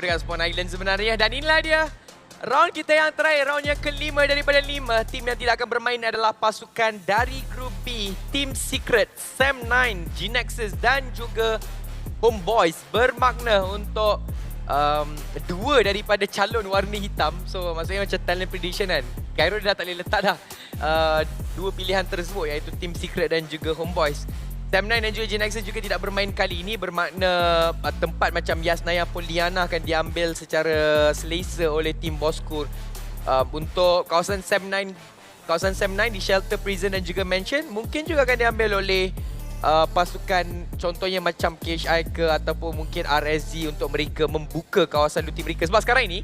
dekat Spawn Island sebenarnya. Dan inilah dia round kita yang terakhir, round yang kelima daripada 5. Tim yang tidak akan bermain adalah pasukan dari grup B, Team Secret, Sam9, G-Nexus dan juga Homeboys. Bermakna untuk dua daripada calon warna hitam. So maksudnya macam talent prediction kan. Cairo dah tak boleh letak dah dua pilihan tersebut, iaitu Team Secret dan juga Homeboys. Sam9 dan juga G-Nexus juga tidak bermain kali ini, bermakna tempat macam Yasnaya Poliana akan diambil secara selesa oleh tim Boskur. Untuk kawasan Sam9 di Shelter, Prison dan juga Mansion mungkin juga akan diambil oleh pasukan contohnya macam KHI ke ataupun mungkin RSZ untuk mereka membuka kawasan looting mereka. Sebab sekarang ini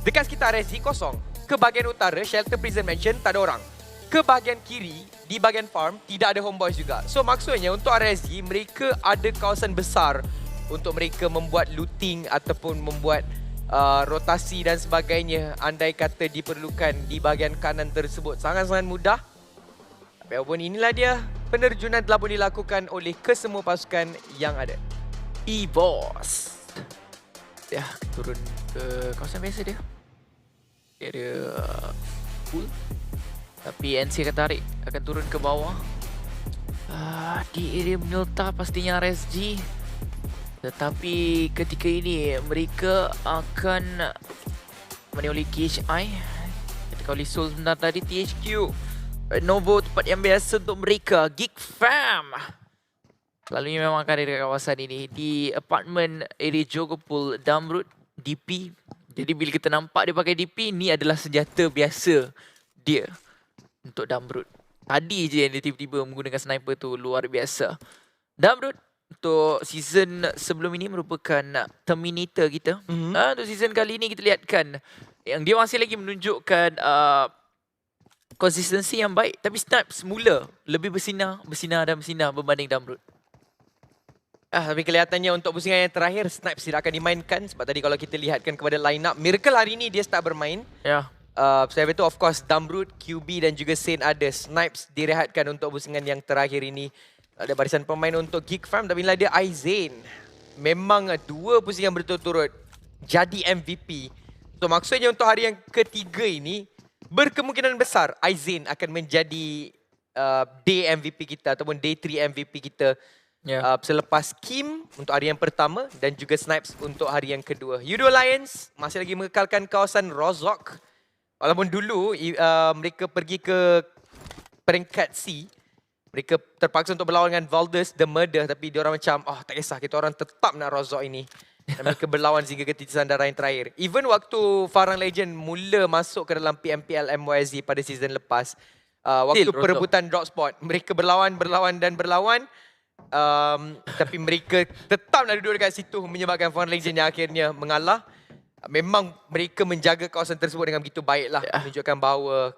dekat sekitar RSZ kosong. Ke bahagian utara Shelter, Prison, Mansion tak ada orang. Ke bahagian kiri, di bahagian farm, tidak ada Homeboys juga. So maksudnya untuk RSG, mereka ada kawasan besar untuk mereka membuat looting ataupun membuat rotasi dan sebagainya. Andai kata diperlukan di bahagian kanan tersebut. Sangat-sangat mudah. Tapi apapun inilah dia, penerjunan telah pun dilakukan oleh kesemua pasukan yang ada. EVOS. Ya, turun ke kawasan biasa dia. Dia ada full. Tapi NC akan tarik, akan turun ke bawah. Di area Milta pastinya RSG. Tetapi ketika ini mereka akan menoleh KHI. Ketika oleh Soul sebentar tadi, THQ Novo tempat yang biasa untuk mereka. Geek Fam selalunya memang akan ada di kawasan ini. Di apartment area Jogopul, Damrut, DP. Jadi bila kita nampak dia pakai DP, ni adalah senjata biasa dia untuk Damrut. Tadi je yang dia tiba-tiba menggunakan sniper tu, luar biasa. Damrut untuk season sebelum ini merupakan Terminator kita. Untuk season kali ini kita lihatkan yang dia masih lagi menunjukkan konsistensi yang baik. Tapi Snipes mula lebih bersinar berbanding Damrut. Tapi kelihatannya untuk pusingan yang terakhir Snipes tidak akan dimainkan. Sebab tadi kalau kita lihatkan kepada line up, Miracle hari ini dia start bermain. Ya. Saya betul of course Damrut, QB dan juga Saint ada. Snipes direhatkan untuk pusingan yang terakhir ini. Ada barisan pemain untuk Geek Farm, tapi inilah dia Aizain. Memang dua pusingan berturut-turut jadi MVP. So maksudnya untuk hari yang ketiga ini, berkemungkinan besar Aizain akan menjadi day MVP kita ataupun day 3 MVP kita. Selepas Kim untuk hari yang pertama dan juga Snipes untuk hari yang kedua. Yudo Lions masih lagi mengekalkan kawasan Rozok. Walaupun dulu mereka pergi ke peringkat C, mereka terpaksa untuk berlawan dengan Valdez, The Murder. Tapi diorang macam, tak kisah, kita orang tetap nak Rozok ini. Dan mereka berlawan sehingga ke titisan darah yang terakhir. Even waktu Farang Legend mula masuk ke dalam PMPL MYZ pada season lepas, waktu perebutan drop spot, mereka berlawan. Tapi mereka tetap nak duduk dekat situ menyebabkan Farang Legend yang akhirnya mengalah. Memang mereka menjaga kawasan tersebut dengan begitu baiklah. Menunjukkan bahawa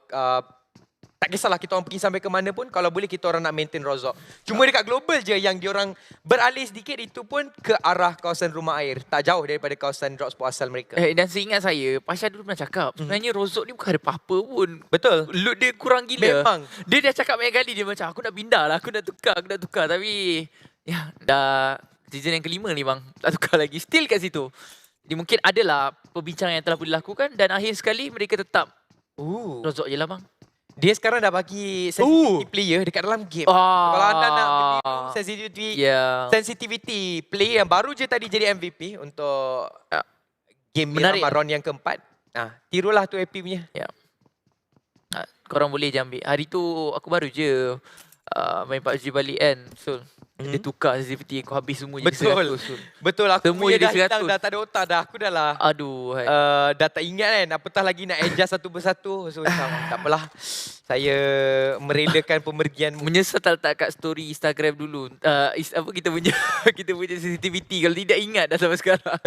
tak kisahlah kita orang pergi sampai ke mana pun, kalau boleh kita orang nak maintain Rozok. Cuma dekat global je yang diorang beralih sedikit, itu pun ke arah kawasan rumah air. Tak jauh daripada kawasan drop spot asal mereka. Dan seingat saya, Pasha dulu pernah cakap, sebenarnya Rozok ni bukan ada apa-apa pun. Betul. Loot dia kurang gila. Memang. Dia dah cakap banyak kali, dia macam aku nak pindah lah, aku nak tukar. Tapi ya, dah season yang kelima ni bang, tak tukar lagi. Still kat situ. Jadi mungkin adalah perbincangan yang telah pun dilakukan dan akhir sekali mereka tetap Rozok je lah bang. Dia sekarang dah bagi sensitivity player dekat dalam game. Kalau anda nak review sensitivity player yang baru je tadi jadi MVP untuk game Ramadan yang keempat. Tirulah tu AP punya. Korang boleh je ambil. Hari tu aku baru je main PUBG balik kan. So dia tukar sensitivity, aku habis semua jadi 100. Betul, aku semua jadi 100. Dah tak ada otak dah. Aku dah lah. Aduh. Dah tak ingat kan. Apatah lagi nak adjust satu persatu. So macam tak apalah. Saya merelakan pemergian. Menyesal tak letak kat story Instagram dulu. Kita punya sensitivity. Kalau tidak ingat dah sampai sekarang.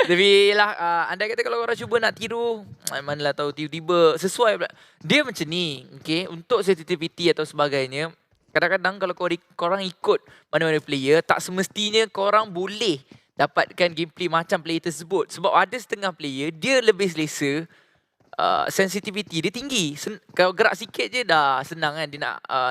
Tapi lah, anda kata kalau orang cuba nak tiru, manalah tahu tiba-tiba sesuai pula. Dia macam ni, okay? Untuk sensitivity atau sebagainya, kadang-kadang kalau korang ikut mana-mana player, tak semestinya korang boleh dapatkan gameplay macam player tersebut. Sebab ada setengah player, dia lebih selesa, sensitivity dia tinggi. Kalau gerak sikit je dah senang kan, dia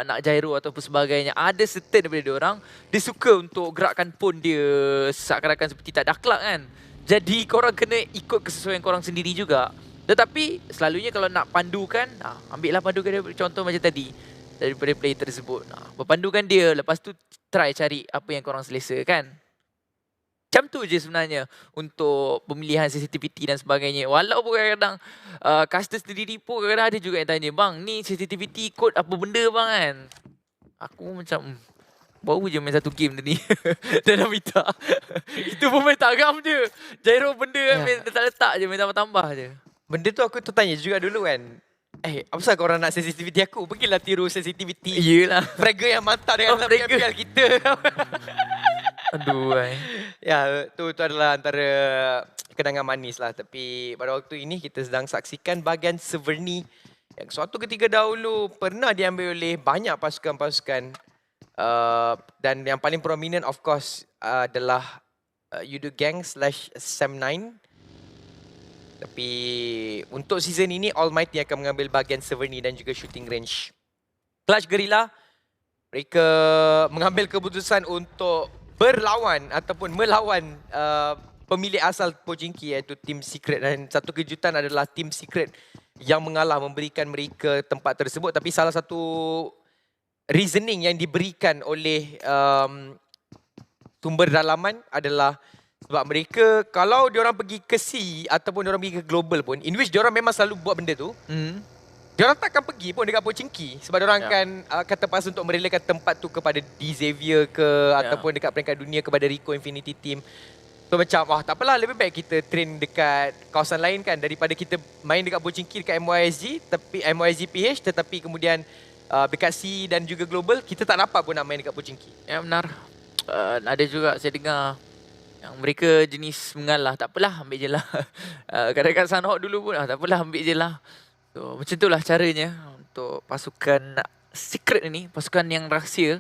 nak gyro ataupun sebagainya. Ada certain daripada dia orang, dia suka untuk gerakan pun dia seakan-akan seperti tak ada akhlak kan. Jadi korang kena ikut kesesuaian korang sendiri juga. Tetapi selalunya kalau nak pandukan, ambillah pandukan dia, contoh macam tadi daripada player tersebut. Berpandukan dia, lepas tu try cari apa yang korang selesa kan. Macam tu je sebenarnya untuk pemilihan sensitivity dan sebagainya. Walaupun kadang-kadang caster sendiri pun kadang-kadang ada juga yang tanya, bang ni sensitivity code apa benda bang kan. Aku macam baru je main satu game tadi dalam Vita. Itu pun main tagam je. Gyro benda kan main letak-letak je, main tambah-tambah je. Benda tu aku tertanya juga dulu kan. Apa pasal korang nak sensitivity aku? Pergilah tiru sensitivity Yelah. Fragger yang mantap dengan Fragger. MPL kita. Aduh Ya, tu adalah antara kenangan manis lah. Tapi pada waktu ini kita sedang saksikan bahagian Severny yang suatu ketika dahulu pernah diambil oleh banyak pasukan-pasukan. Dan yang paling prominent of course adalah Yudo Gang / Sam9. Tapi untuk season ini Almighty akan mengambil bahagian Severny dan juga shooting range. Clutch Guerrilla, mereka mengambil keputusan untuk berlawan ataupun melawan pemilik asal Pochinki iaitu Team Secret. Dan satu kejutan adalah Team Secret yang mengalah, memberikan mereka tempat tersebut. Tapi salah satu reasoning yang diberikan oleh sumber dalaman adalah sebab mereka kalau diorang pergi ke C ataupun diorang pergi ke global pun, in which diorang memang selalu buat benda tu, diorang takkan pergi pun dekat Pochinki sebab diorang akan terpaksa untuk merelakan tempat tu kepada D Xavier ke ataupun dekat peringkat dunia kepada Rico Infinity Team. So macam tak apalah, lebih baik kita train dekat kawasan lain kan daripada kita main dekat Pochinki dekat MYSG tapi MYSG PH tetapi kemudian dekat C dan juga global kita tak dapat pun nak main dekat Pochinki. Ya benar. Ada juga saya dengar yang mereka jenis mengalah, tak apalah ambil je lah. Kadang-kadang Sunhawk dulu pun tak apalah ambil je lah. So macam itulah caranya untuk pasukan Secret ini, pasukan yang rahsia.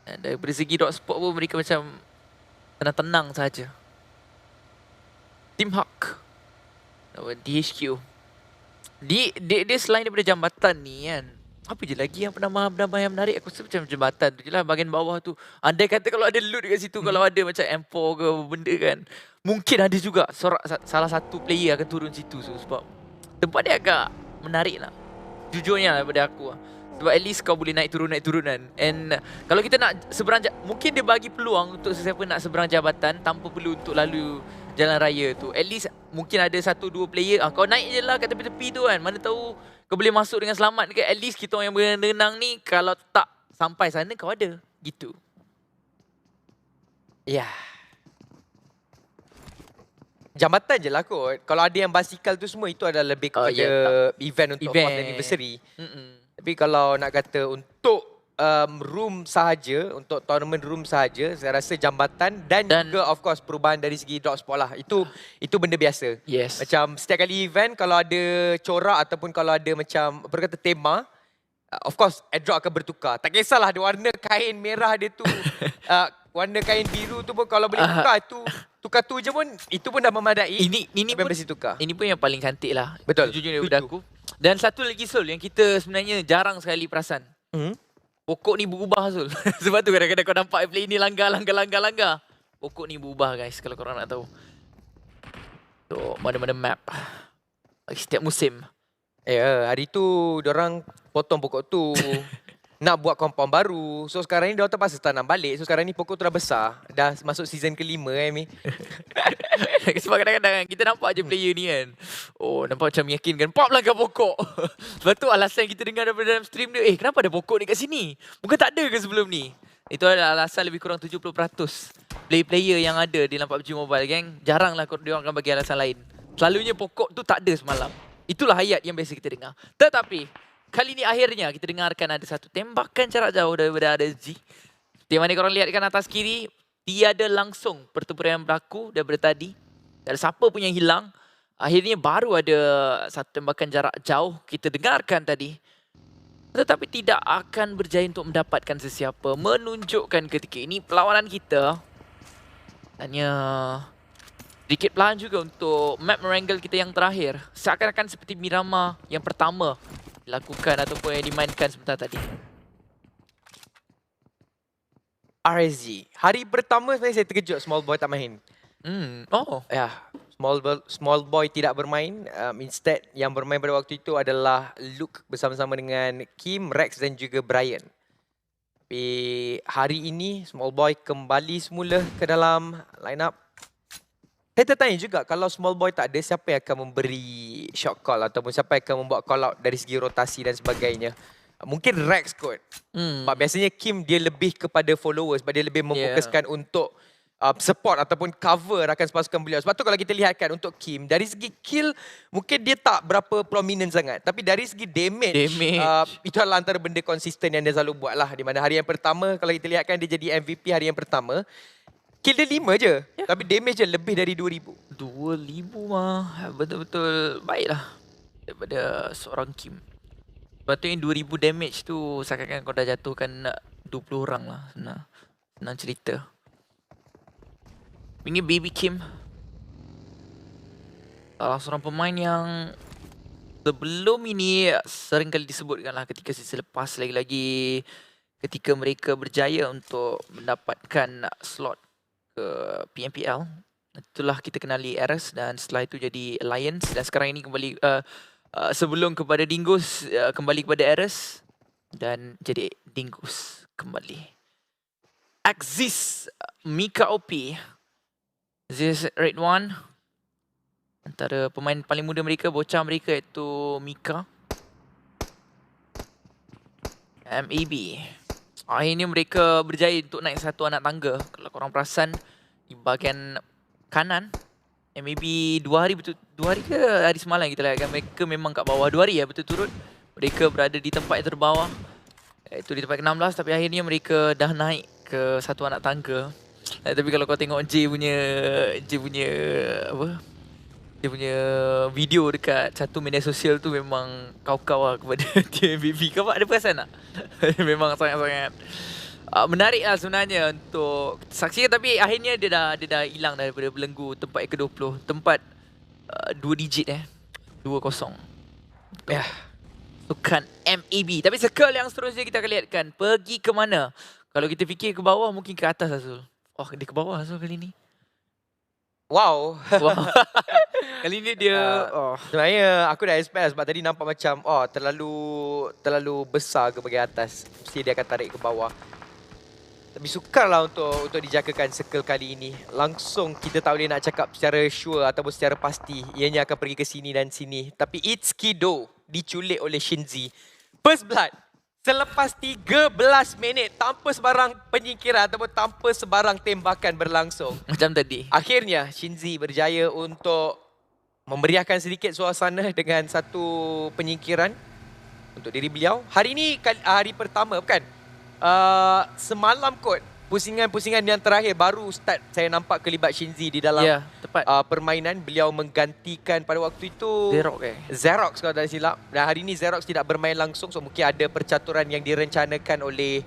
Dan dari segi dot spot pun mereka macam tenang-tenang saja. Team Hawk DHQ. Dia selain daripada jambatan ni kan, apa je lagi yang nama-nama yang menarik? Aku rasa macam jembatan tu je lah, bahagian bawah tu. Andai kata kalau ada loot dekat situ, kalau ada macam M4 ke benda kan, mungkin ada juga salah satu player akan turun situ. So, sebab tempat dia agak menarik lah, jujurnya daripada aku lah. Sebab at least kau boleh naik turun kan. And kalau kita nak seberang, mungkin dia bagi peluang untuk sesiapa nak seberang jabatan tanpa perlu untuk lalu jalan raya tu. At least mungkin ada 1-2 player, kau naik je lah kat tepi-tepi tu kan, mana tahu kau boleh masuk dengan selamat ke. At least kita orang yang berenang ni, kalau tak sampai sana kau ada. Gitu. Ya. Jambatan je lah kot. Kalau ada yang basikal tu semua, itu adalah lebih kepada event untuk fourth anniversary. Tapi kalau nak kata untuk room sahaja, untuk tournament room sahaja, saya rasa jambatan dan juga of course perubahan dari segi drop spot lah. Itu benda biasa. Yes. Macam setiap kali event kalau ada corak ataupun kalau ada macam berkata tema, of course airdrop akan bertukar. Tak kisahlah ada warna kain merah dia tu, warna kain biru tu pun kalau boleh tukar tu je pun, itu pun dah memadai. Ini pun mesti tukar. Ini pun yang paling cantik lah. Betul. Jujurnya daripada aku. Dan satu lagi Sol yang kita sebenarnya jarang sekali perasan. Pokok ni berubah Sol. Sebab tu kadang-kadang kau nampak play ni langgar. Pokok ni berubah guys kalau korang nak tahu. So mana-mana map. Setiap musim. Hari tu diorang potong pokok tu. Nak buat compound baru. So sekarang ni diorang terpaksa tanam balik. So sekarang ni pokok tu dah besar. Dah masuk season ke-5 Mi. Sebab kadang-kadang kita nampak je player ni kan. Oh nampak macam meyakinkan. Pop lah kat pokok. Sebab tu alasan kita dengar daripada dalam stream dia. Kenapa ada pokok ni kat sini? Bukan tak ada ke sebelum ni? Itu adalah alasan lebih kurang 70% player-player yang ada di dalam PUBG Mobile gang. Jarang lah dia orang akan bagi alasan lain. Selalunya pokok tu tak ada semalam. Itulah ayat yang biasa kita dengar. Tetapi kali ni akhirnya kita dengarkan ada satu tembakan jarak jauh daripada RSG. Di mana korang lihatkan atas kiri, tiada langsung pertempuran yang berlaku daripada tadi. Tak ada siapa pun yang hilang. Akhirnya baru ada satu tembakan jarak jauh kita dengarkan tadi. Tetapi tidak akan berjaya untuk mendapatkan sesiapa. Menunjukkan ketika ini perlawanan kita hanya sedikit pelan juga untuk map Merangle kita yang terakhir. Seakan-akan seperti Miramar yang pertama dilakukan ataupun yang dimainkan sebentar tadi. RSG. Hari pertama sebenarnya saya terkejut small boy tak main. Oh. Ya, small boy tidak bermain. Instead yang bermain pada waktu itu adalah Luke bersama-sama dengan Kim, Rex dan juga Brian. Tapi hari ini small boy kembali semula ke dalam line up. Saya tertanya juga, kalau small boy tak ada, siapa yang akan memberi shot call ataupun siapa yang akan membuat call out dari segi rotasi dan sebagainya. Mungkin Rex kot. Sebab biasanya Kim dia lebih kepada followers, sebab dia lebih memfokuskan untuk support ataupun cover rakan pasukan beliau. Sebab tu kalau kita lihat kan untuk Kim, dari segi kill mungkin dia tak berapa prominent sangat. Tapi dari segi damage. Itu adalah antara benda konsisten yang dia selalu buat lah. Di mana hari yang pertama, kalau kita lihat kan dia jadi MVP hari yang pertama. Kill dia 5 je. Tapi damage dia lebih dari 2,000. 2,000 mah betul-betul baiklah daripada seorang Kim. Lepas tu yang 2,000 damage tu seakan-akan kau dah jatuhkan 20 orang lah. Senang cerita. Ini Baby Kim. Salah seorang pemain yang sebelum ini sering kali disebutkan lah ketika sesi lepas. Lagi-lagi ketika mereka berjaya untuk mendapatkan slot ke PMPL. Itulah kita kenali Eris dan setelah itu jadi Alliance. Dan sekarang ini kembali sebelum kepada Dingus, kembali kepada Eris dan jadi Dingus kembali. Axis Mika OP. This Red One. Antara pemain paling muda mereka, bocah mereka iaitu Mika. MAB. Akhirnya mereka berjaya untuk naik satu anak tangga. Kalau korang perasan di bahagian kanan, maybe 2 hari ke hari semalam kita lihat kan mereka memang kat bawah 2 hari ya betul-turut. Mereka berada di tempat yang terbawah, iaitu di tempat ke-16, tapi akhirnya mereka dah naik ke satu anak tangga. Tapi kalau kau tengok J punya apa? Dia punya video dekat satu media sosial tu memang kau-kau lah kepada TMVP. Kau ada perasan tak? Memang sangat-sangat menarik lah sebenarnya untuk saksikan. Tapi akhirnya dia dah hilang daripada belenggu tempat ke-20. Tempat 2 digit 2-0. Ya. Sukan MAB. Tapi circle yang seterusnya kita akan lihatkan. Pergi ke mana? Kalau kita fikir ke bawah mungkin ke atas Azul. Oh, dia ke bawah Azul kali ni. Wow. Kali ni dia sebenarnya aku dah expect sebab tadi nampak macam terlalu besar ke bahagian atas. Mesti dia akan tarik ke bawah. Tapi sukarlah untuk dijagakan circle kali ini. Langsung kita tak boleh nak cakap secara sure ataupun secara pasti ianya akan pergi ke sini dan sini. Tapi It's Kido diculik oleh Shinzi. First blood selepas 13 minit tanpa sebarang penyingkiran ataupun tanpa sebarang tembakan berlangsung. Macam tadi. Akhirnya Shinzi berjaya untuk memeriahkan sedikit suasana dengan satu penyingkiran untuk diri beliau. Hari ini hari pertama bukan? Semalam kot pusingan-pusingan yang terakhir baru start saya nampak kelibat Shinzi di dalam tepat. Permainan. Beliau menggantikan pada waktu itu Xerox kalau tak silap. Dan hari ini Xerox tidak bermain langsung, so mungkin ada percaturan yang direncanakan oleh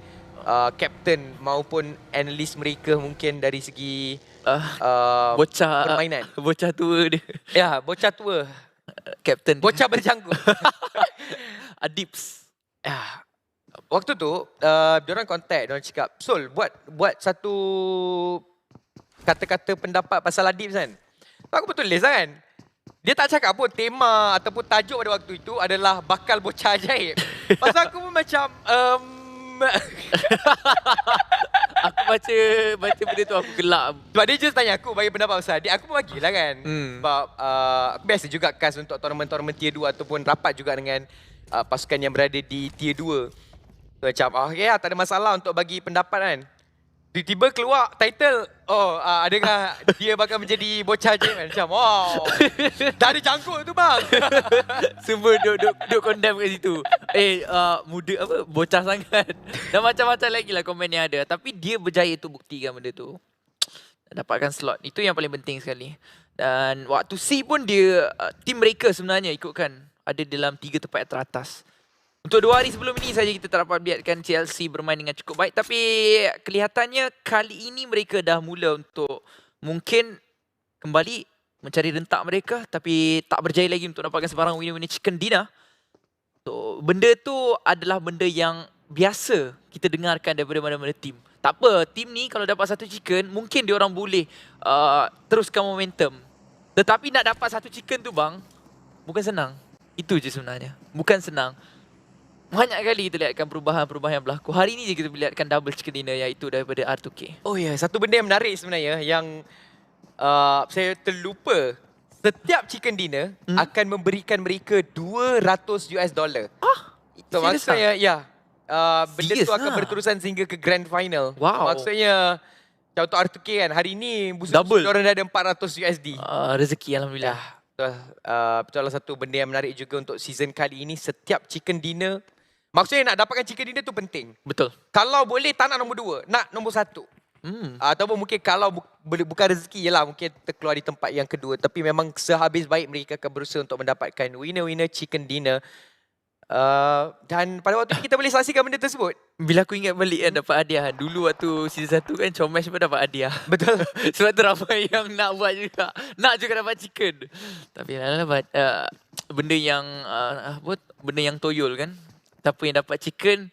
captain maupun analis mereka mungkin dari segi bocah permainan. Bocah tua dia. Ya, bocah tua. Captain. Bocah berjanggut. Adips. Ya. Waktu tu, diorang contact, diorang cakap, Sol, buat satu kata-kata pendapat pasal Adib kan. Aku pun tulis kan. Dia tak cakap pun tema ataupun tajuk pada waktu itu adalah bakal bocah ajaib. Pasal aku pun macam, aku baca benda tu aku gelak. sebab dia just tanya aku bagi pendapat pasal Adib. Aku pun bagilah kan. Sebab aku biasa juga cast untuk tournament-tournament tier 2 ataupun rapat juga dengan pasukan yang berada di tier 2. Macam, okay lah, tak ada masalah untuk bagi pendapat kan. Tiba-tiba keluar title, adakah dia bakal menjadi bocah je kan. Macam, wow, dah ada jangkut tu bang. Semua duk condemn kat situ. Muda apa, bocah sangat. Dan macam-macam lagi lah komen yang ada. Tapi dia berjaya tu buktikan benda tu. Dapatkan slot, itu yang paling penting sekali. Dan waktu C pun dia, tim mereka sebenarnya ikutkan ada dalam 3 tempat yang teratas. Untuk 2 hari sebelum ini saja kita tak dapat lihatkan CLC bermain dengan cukup baik. Tapi kelihatannya kali ini mereka dah mula untuk mungkin kembali mencari rentak mereka. Tapi tak berjaya lagi untuk dapatkan sebarang winner-winner chicken dinner. So, benda tu adalah benda yang biasa kita dengarkan daripada mana-mana tim. Tak apa, tim ni kalau dapat satu chicken, mungkin dia orang boleh teruskan momentum. Tetapi nak dapat satu chicken tu bang, bukan senang. Itu je sebenarnya. Bukan senang. Banyak kali kita lihatkan perubahan-perubahan yang berlaku. Hari ni je kita lihatkan double chicken dinner iaitu daripada R2K. Oh ya, satu benda yang menarik sebenarnya yang saya terlupa. Setiap chicken dinner akan memberikan mereka $200. So serious maksudnya ya, benda Serious tu akan lah. berterusan sehingga ke grand final. Wow. Maksudnya macam untuk R2K kan, hari ni Double. orang dah ada $400. Rezeki Alhamdulillah. Betul. Salah satu benda yang menarik juga untuk season kali ini, setiap chicken dinner, maksudnya nak dapatkan chicken dinner tu penting. Betul. Kalau boleh tak nak nombor 2, nak nombor 1. Ataupun mungkin kalau bukan rezeki je lah, mungkin terkeluar di tempat yang kedua. Tapi memang sehabis baik mereka akan berusaha untuk mendapatkan winner-winner chicken dinner. Dan pada waktu ni kita boleh saksikan benda tersebut. Bila aku ingat balik kan dapat hadiah. Dulu waktu season 1 kan Chomesh pun dapat hadiah. Betul. Sebab tu ramai yang nak buat juga. Nak juga dapat chicken. Tapi benda yang benda yang toyol kan. Siapa yang dapat chicken,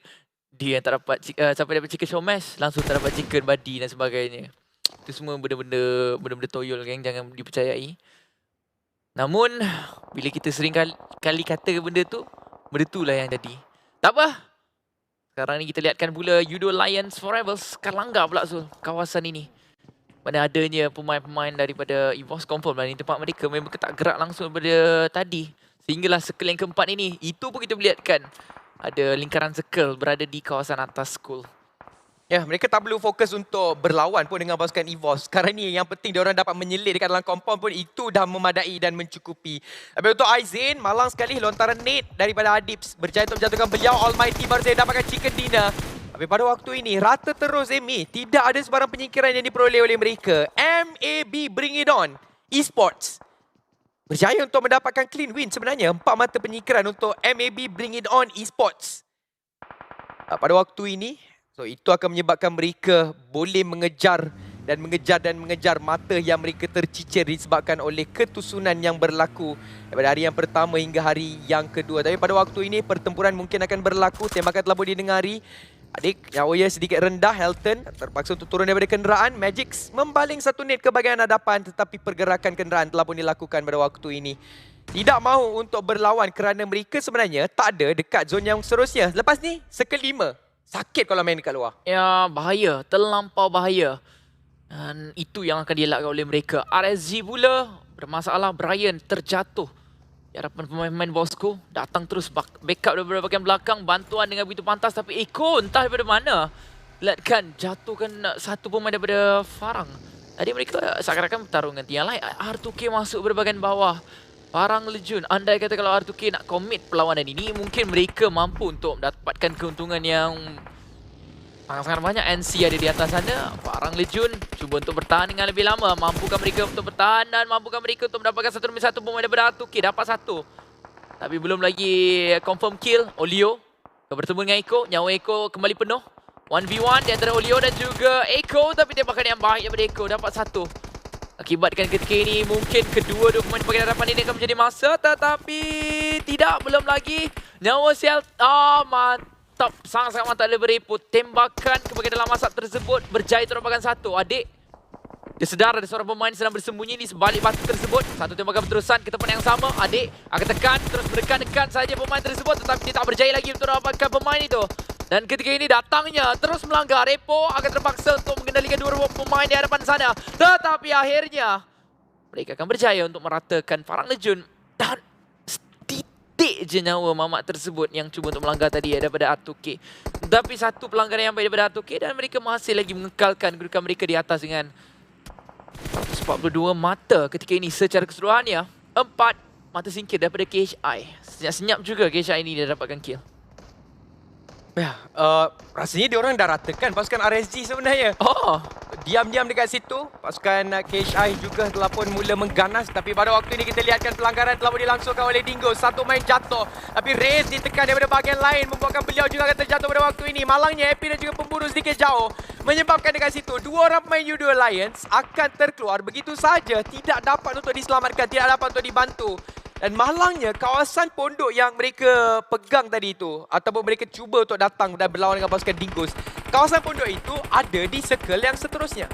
dia yang tak dapat siapa yang dapat chicken Chomesh langsung tak dapat chicken badi dan sebagainya. Itu semua benda-benda toyol kan, jangan dipercayai. Namun bila kita sering kali kata benda tu lah yang jadi. Tak apa. Sekarang ni kita lihatkan pula Yudo Lions Forever sekarang langgar pula kawasan ini. Mana adanya pemain-pemain daripada EVOS confirm lah ni tempat mereka memang tak gerak langsung daripada tadi. Sehinggalah circle yang keempat ini. Itu pun kita lihatkan ada lingkaran circle berada di kawasan atas school. Ya, mereka tak perlu fokus untuk berlawan pun dengan pasukan EVOS. Sekarang ni yang penting diorang dapat menyelit dekat dalam compound pun itu dah memadai dan mencukupi. Tapi untuk Aizin, malang sekali lontaran nade daripada Adips. Berjaya untuk menjatuhkan beliau Almighty baru saja dapatkan chicken dinner. Tapi pada waktu ini, rata terus Amy. Tidak ada sebarang penyingkiran yang diperoleh oleh mereka. MAB Bring It On Esports berjaya untuk mendapatkan clean win sebenarnya. 4 mata penyingkiran untuk MAB Bring It On Esports. Pada waktu ini, so itu akan menyebabkan mereka boleh mengejar mata yang mereka tercicir disebabkan oleh ketusunan yang berlaku daripada hari yang pertama hingga hari yang kedua. Tapi pada waktu ini pertempuran mungkin akan berlaku. Tembakan telah boleh didengari. Adik, nyawa sedikit rendah. Helton terpaksa untuk turun daripada kenderaan. Magix membaling satu net ke bahagian hadapan, tetapi pergerakan kenderaan telah pun dilakukan pada waktu ini. Tidak mahu untuk berlawan kerana mereka sebenarnya tak ada dekat zon yang seterusnya. Lepas ni, circle 5. Sakit kalau main dekat luar. Ya, bahaya. Terlampau bahaya. Dan itu yang akan dielakkan oleh mereka. RSG pula bermasalah. Brian terjatuh. Di hadapan pemain-pemain Bosco. Datang terus backup daripada bahagian belakang. Bantuan dengan begitu pantas. Tapi Eko entah daripada mana. Lihatkan, jatuhkan satu pemain daripada Farang. Tadi mereka seakan-akan bertarung dengan tiang lain. R2K masuk daripada bahagian bawah. Farang Lejun, andai kata kalau R2K nak komit perlawanan ini, mungkin mereka mampu untuk mendapatkan keuntungan yang sangat-sangat banyak. NC ada di atas sana. Farang Lejun cuba untuk bertahan dengan lebih lama. Mampukah mereka untuk bertahan dan mampukah mereka untuk mendapatkan 1-1 pemain daripada R2K. Dapat 1. Tapi belum lagi confirm kill. Olio bertemu dengan Eko. Nyawa Eko kembali penuh. 1v1 di antara Olio dan juga Eko. Tapi tembakan yang baik daripada Eko. Dapat 1. Akibatkan ketika ini mungkin kedua-dua pemain di bahagian hadapan ini akan menjadi masa. Tetapi tidak, belum lagi. Nyawa Sial. Mantap. Sangat-sangat mantap daripada Ipu. Tembakan ke bahagian dalam asap tersebut. Berjaya terapkan 1. Adik. Dia sedar ada seorang pemain sedang bersembunyi di sebalik batu tersebut. Satu tembakan berterusan ke tempat yang sama. Adik akan tekan. Terus berdekat-dekat saja pemain tersebut. Tetapi dia tak berjaya lagi untuk dapatkan pemain itu. Dan ketika ini datangnya terus melanggar. Repo akan terpaksa untuk mengendalikan dua pemain di hadapan sana. Tetapi akhirnya mereka akan berjaya untuk meratakan Farang Lejun. Dan titik je nyawa mamak tersebut yang cuba untuk melanggar tadi daripada R2K. Tapi satu pelanggaran yang baik daripada R2K dan mereka masih lagi mengekalkan kedudukan mereka di atas dengan 142 mata ketika ini secara keseluruhannya. 4 mata singkir daripada KHI. Senyap-senyap juga KHI ini dia dapatkan kill. Ya, rasanya dia orang dah ratakan pasukan RSG sebenarnya. Oh, Diam-diam dekat situ, pasukan KHI juga telah pun mula mengganas. Tapi pada waktu ini kita lihatkan pelanggaran telah dilangsungkan oleh Dingo. Satu main jatuh, tapi Rez ditekan daripada bahagian lain, membuatkan beliau juga akan terjatuh pada waktu ini. Malangnya Happy dan juga pemburu sedikit jauh, menyebabkan dekat situ dua orang pemain Yudo Alliance akan terkeluar begitu saja. Tidak dapat untuk diselamatkan, tidak dapat untuk dibantu. Dan malangnya kawasan pondok yang mereka pegang tadi itu ataupun mereka cuba untuk datang dan berlawan dengan pasukan Dingoes, kawasan pondok itu ada di circle yang seterusnya.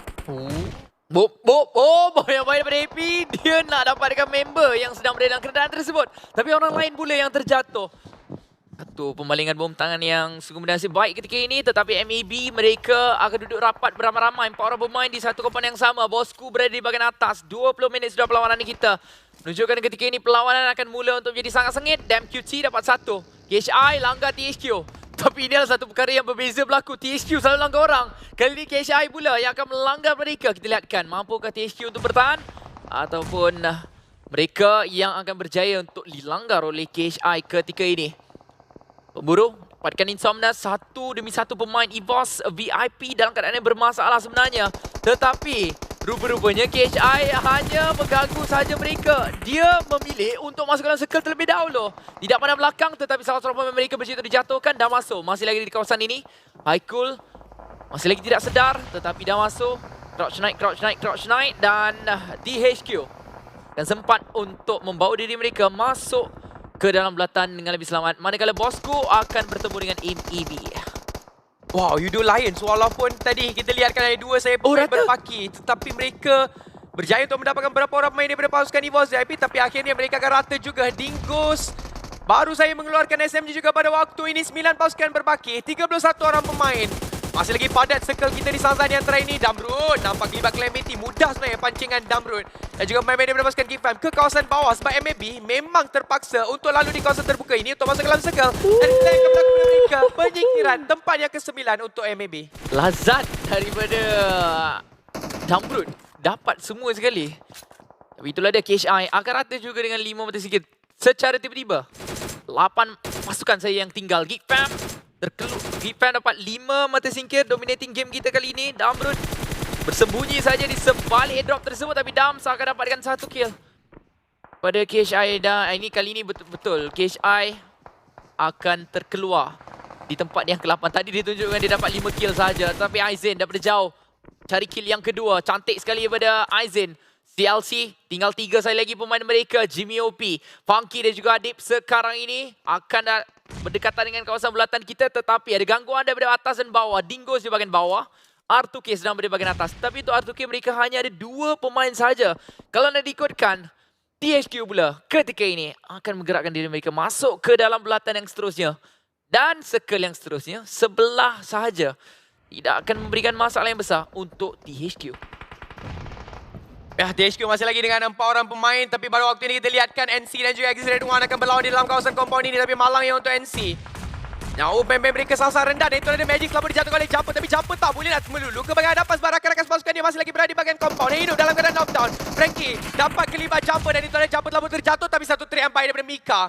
Yang baik daripada AP. Dia nak dapatkan member yang sedang berada dalam keadaan tersebut. Tapi orang lain pula yang terjatuh. Satu pemalingan bom tangan yang sungguh bernasib baik ketika ini. Tetapi MAB mereka akan duduk rapat beramai-ramai. 4 orang bermain di satu komponen yang sama. Bosku berada di bahagian atas. 20 minit sudah perlawanan kita. Menunjukkan ketika ini perlawanan akan mula untuk menjadi sangat sengit. Damn QT dapat satu. KHI langgar THQ. Tapi ini adalah satu perkara yang berbeza berlaku. THQ selalu langgar orang. Kali ini KHI pula yang akan melanggar mereka. Kita lihatkan mampukah THQ untuk bertahan. Ataupun mereka yang akan berjaya untuk dilanggar oleh KHI ketika ini. Pemburu dapatkan Insomnia satu demi satu pemain EVOS VIP dalam keadaan yang bermasalah sebenarnya. Tetapi rupa-rupanya KHI hanya mengganggu sahaja mereka. Dia memilih untuk masuk dalam circle terlebih dahulu. Tidak pandang belakang tetapi salah seorang pemain mereka berjaya dijatuhkan dah masuk. Masih lagi di kawasan ini. Haikul masih lagi tidak sedar tetapi dah masuk. Crouch Knight dan DHQ. Dan sempat untuk membawa diri mereka masuk ke dalam belatan dengan lebih selamat. Manakala Bosku akan bertemu dengan MAB. Wow, Yudo Lions walaupun tadi kita lihatkan ada dua saya pemain berpaki, tetapi mereka berjaya untuk mendapatkan beberapa orang pemain daripada pasukan EVOS VIP, tapi akhirnya mereka akan rata juga. Dingoes baru saya mengeluarkan SMG juga pada waktu ini. 9 pasukan berbaki, 31 orang pemain. Masih lagi padat circle kita di sasaran yang terakhir ini. Damrun nampak libat Calamity. Mudah sebenarnya pancingan Damrun. Dan juga pemain-pemain daripada pasukan Geek Fam ke kawasan bawah. Sebab MAB memang terpaksa untuk lalu di kawasan terbuka ini untuk masuk ke dalam circle. Dan kita akan berlaku mereka penyingkiran tempat yang ke-9 untuk MAB. Lazat daripada Damrun. Dapat semua sekali. Tapi itulah dia KHI. Akan rata juga dengan 5 mata sikit. Secara tiba-tiba. 8 pasukan saya yang tinggal. Geek Fam terkeluk. Geek Fam dapat 5 mata singkir dominating game kita kali ini. Damrun bersembunyi saja di sebalik airdrop tersebut tapi Dams akan dapatkan 1 kill pada KHI. Dan ini kali ini betul-betul KHI akan terkeluar di tempat yang ke-8. Tadi ditunjukkan dia dapat 5 kill saja tapi Aizen daripada jauh cari kill yang kedua. Cantik sekali daripada Aizen. CLC tinggal 3 sekali lagi pemain mereka. Jimmy OP, Funky dan juga Adib sekarang ini akan berdekatan dengan kawasan belatan kita, tetapi ada gangguan daripada atas dan bawah. Dingoes di bahagian bawah, R2K sedang berada di bahagian atas. Tapi untuk R2K mereka hanya ada 2 pemain saja. Kalau nak diikutkan, THQ pula ketika ini akan menggerakkan diri mereka masuk ke dalam belatan yang seterusnya. Dan circle yang seterusnya sebelah sahaja. Tidak akan memberikan masalah yang besar untuk THQ. Ya, THQ masih lagi dengan 4 orang pemain, tapi pada waktu ini kita lihatkan NC dan juga Exit Red One akan berlawan di dalam kawasan compound ini, tapi malang yang untuk NC. Jauh pemain mereka sasar rendah dan itu ada Magic selalu dijatuhkan oleh Jumper, tapi Jumper tak boleh nak melulu ke bahagian hadapan sebab rakan-rakan pasukan dia masih lagi berada di bahagian compound. Yang hidup dalam keadaan knockdown. Frankie dapat kelibat Jumper dan itu ada Jumper telah terjatuh, tapi satu trik empire daripada Mika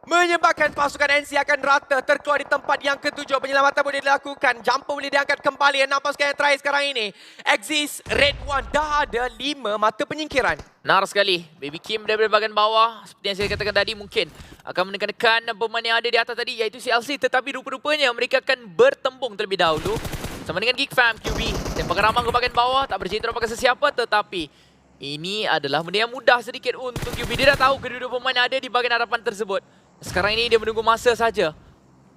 menyebabkan pasukan NC akan rata terkeluar di tempat yang ke-7. Penyelamatan boleh dilakukan. Jumper boleh diangkat kembali. 6 pasukan yang terakhir sekarang ini. Exist Red One dah ada 5 mata penyingkiran. Benar sekali. Baby Kim daripada bahagian bawah. Seperti yang saya katakan tadi, mungkin akan menekan pemain yang ada di atas tadi, iaitu CLC. Tetapi rupa-rupanya mereka akan bertembung terlebih dahulu sama dengan Geek Fam, QB. Tembakan ramang ke bahagian bawah. Tak bercerita apakah sesiapa, tetapi ini adalah benda yang mudah sedikit untuk QB. Dia dah tahu kedua-dua pemain ada di bahagian hadapan tersebut. Sekarang ini dia menunggu masa saja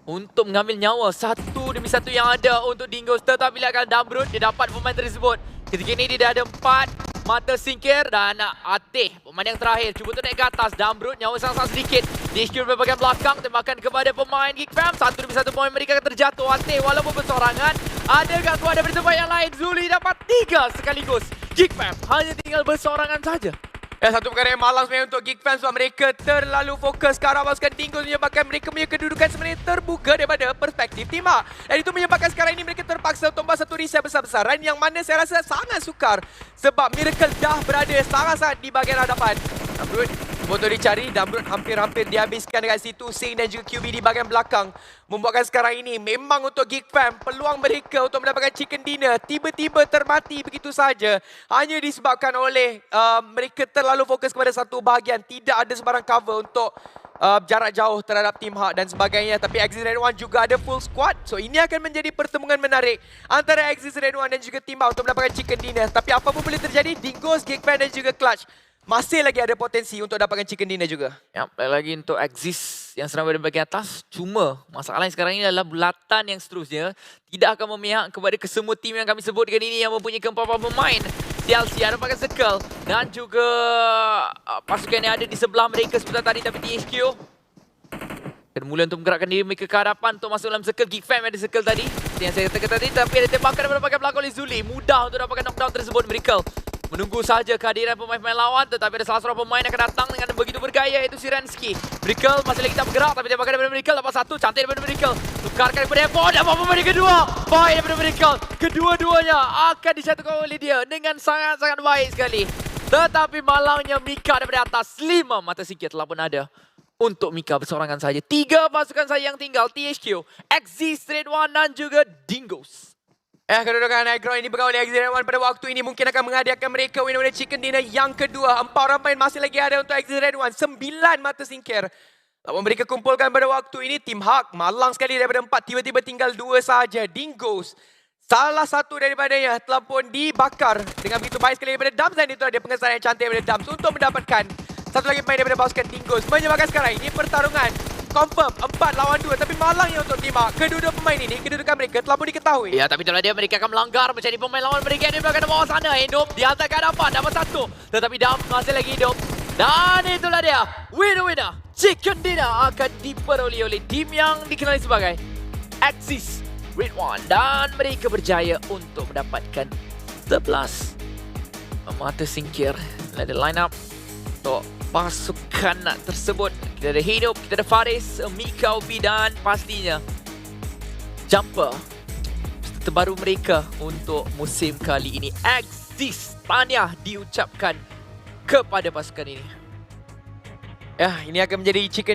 untuk mengambil nyawa satu demi satu yang ada untuk Dingoes. Tetapi lihatkan Damrun, dia dapat pemain tersebut. Ketika ini dia dah ada 4 mata singkir dan Ateh, pemain yang terakhir, cuba untuk naik ke atas. Damrun nyawa sangat-sangat sedikit. DHQ dari bahagian belakang, tembakan kepada pemain Geek Fam. Satu demi satu pemain mereka akan terjatuh. Ateh walaupun bersorangan, ada gangguan daripada tempat yang lain. Zuli dapat 3 sekaligus. Geek Fam hanya tinggal bersorangan saja. Ya, satu perkara yang malang sebenarnya untuk Geek Fam sebab mereka terlalu fokus ke arah pasukan Dingoes, menyebabkan mereka punya kedudukan sebenarnya terbuka daripada perspektif tim A. Dan itu menyebabkan sekarang ini mereka terpaksa untuk membuat satu reset besar-besaran yang mana saya rasa sangat sukar sebab Miracle dah berada sangat-sangat di bahagian hadapan. Damrun foto dicari, Damrun hampir-hampir dihabiskan dekat situ. Sing dan juga QB di bahagian belakang membuatkan sekarang ini memang untuk Geek Fam peluang mereka untuk mendapatkan chicken dinner tiba-tiba termati begitu saja hanya disebabkan oleh mereka terlalu fokus kepada satu bahagian. Tidak ada sebarang cover untuk jarak jauh terhadap tim Hak dan sebagainya. Tapi Exit Red One juga ada full squad. So ini akan menjadi pertemuan menarik antara Exit Red One dan juga tim Hak untuk mendapatkan chicken dinner. Tapi apa pun boleh terjadi, Dingoes, Geek Fam dan juga Clutch masih lagi ada potensi untuk dapatkan chicken dinner juga. Ya, lagi untuk Axis yang serang pada bahagian atas. Cuma masalahnya sekarang ini adalah bulatan yang seterusnya tidak akan memihak kepada kesemua tim yang kami sebutkan ini yang mempunyai keempat pemain. TLC ada pakai circle dan juga pasukan yang ada di sebelah mereka seperti tadi, tapi THQ dan mula untuk menggerakkan diri mereka ke hadapan untuk masuk dalam circle. Geek Fam ada circle tadi yang saya katakan tadi, tapi ada tembakan daripada pakai belakang oleh Zuli. Mudah untuk dapatkan knockdown tersebut. Miracle menunggu saja kehadiran pemain-pemain lawan, tetapi ada salah seorang pemain yang akan datang dengan begitu bergaya, iaitu si Rensky. Miracle masih lagi tak bergerak, tapi tembakan daripada Miracle dapat satu. Cantik daripada Miracle. Tukarkan daripada Evo, dapat pemain yang kedua. Baik daripada Miracle. Kedua-duanya akan disatukan oleh dia dengan sangat-sangat baik sekali. Tetapi malangnya Mika daripada atas. 5 mata sikit telah pun ada untuk Mika bersorangan saja. 3 pasukan saja yang tinggal. THQ, Axis, Red One dan juga Dingoes. Kedudukan high ground ini berkawal oleh Axis Red One pada waktu ini mungkin akan menghadiahkan mereka winner-winner chicken dinner yang kedua. 4 orang main masih lagi ada untuk Axis Red One. 9 mata singkir. Lawan mereka kumpulkan pada waktu ini Tim Hak. Malang sekali daripada 4. Tiba-tiba tinggal 2 saja. Dingoes, salah satu daripadanya telah pun dibakar dengan begitu baik sekali daripada Dams. Dan itu ada pengesahan yang cantik daripada Dams untuk mendapatkan satu lagi pemain daripada pasukan Dingoes. Menyebabkan sekarang ini pertarungan confirm 4 lawan 2, tapi malangnya untuk Tim Hak. Kedua-dua pemain ini, kedudukan mereka telah pun diketahui. Ya, tapi itulah dia, mereka akan melanggar menjadi pemain lawan mereka di belakang bawah sana. Hidup dihantar ke hadapan, dapat satu. Tetapi Dam masih lagi hidup. Dan itulah dia, winner-winner chicken dinner akan diperoleh oleh tim yang dikenali sebagai Axis Red One. Dan mereka berjaya untuk mendapatkan 11 mata singkir. Ada line up untuk pasukan tersebut. Kita ada Hidup, kita ada Faris, Mika, Obi dan pastinya Jumper terbaru mereka untuk musim kali ini. Axis, tahniah diucapkan kepada pasukan ini. Ini akan menjadi chicken